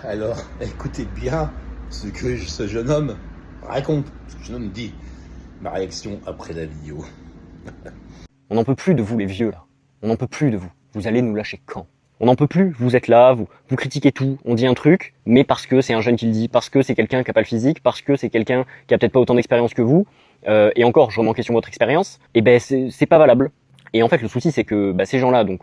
Alors, écoutez bien ce jeune homme raconte, ce que le jeune homme dit. Ma réaction après la vidéo. On n'en peut plus de vous les vieux là. On n'en peut plus de vous. Vous allez nous lâcher quand? On n'en peut plus, vous êtes là, vous critiquez tout, on dit un truc, mais parce que c'est un jeune qui le dit, parce que c'est quelqu'un qui a pas le physique, parce que c'est quelqu'un qui a peut-être pas autant d'expérience que vous, et encore, je remets en question votre expérience, et ben c'est pas valable. Et en fait, le souci c'est que ces gens-là, donc,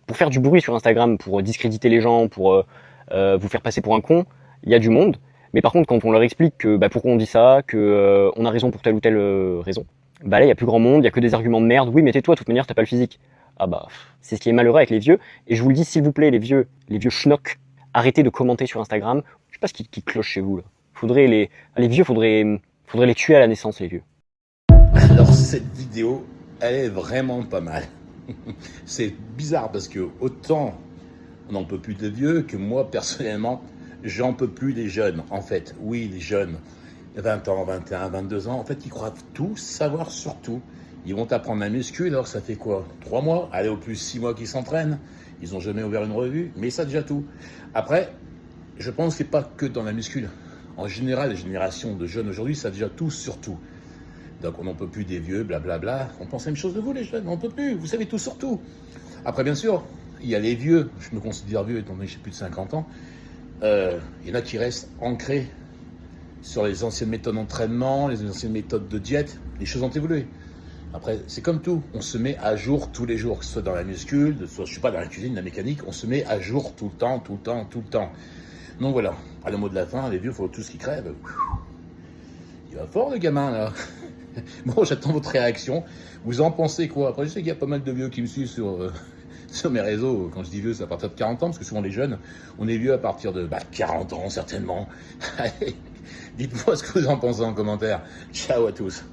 pour faire du bruit sur Instagram, pour discréditer les gens, pour vous faire passer pour un con, il y a du monde, mais par contre, quand on leur explique que pourquoi on dit ça, que on a raison pour telle ou telle raison, là il y a plus grand monde, il y a que des arguments de merde, oui mais tais-toi, de toute manière t'as pas le physique. Ah c'est ce qui est malheureux avec les vieux. Et je vous le dis, s'il vous plaît, les vieux schnocks, arrêtez de commenter sur Instagram. Je sais pas ce qui cloche chez vous là. Les vieux, faudrait les tuer à la naissance, les vieux. Alors cette vidéo, elle est vraiment pas mal. C'est bizarre parce que autant on n'en peut plus de vieux que moi personnellement, j'en peux plus des jeunes. En fait, oui, les jeunes, 20 ans, 21, 22 ans, en fait, ils croient tout savoir sur tout. Ils vont apprendre la muscu, alors ça fait quoi? 3 mois? Allez, au plus 6 mois qu'ils s'entraînent. Ils n'ont jamais ouvert une revue, mais ça déjà tout. Après, je pense que c'est pas que dans la muscu. En général, les générations de jeunes aujourd'hui, ça déjà tout sur tout. Donc on n'en peut plus des vieux, blablabla. On pense la même chose de vous les jeunes, on n'en peut plus, vous savez tout sur tout. Après bien sûr, il y a les vieux, je me considère vieux étant donné que j'ai plus de 50 ans. Il y en a qui restent ancrés sur les anciennes méthodes d'entraînement, les anciennes méthodes de diète, les choses ont évolué. Après, c'est comme tout, on se met à jour tous les jours, que ce soit dans la muscule, soit je sais pas, dans la cuisine, la mécanique, on se met à jour tout le temps, tout le temps, tout le temps. Donc voilà, à le mot de la fin, les vieux, il faut tous qui crèvent. Il va fort le gamin là. Bon, j'attends votre réaction. Vous en pensez quoi? Après, je sais qu'il y a pas mal de vieux qui me suivent sur mes réseaux. Quand je dis vieux, c'est à partir de 40 ans, parce que souvent les jeunes, on est vieux à partir de 40 ans, certainement. Allez, dites-moi ce que vous en pensez en commentaire. Ciao à tous.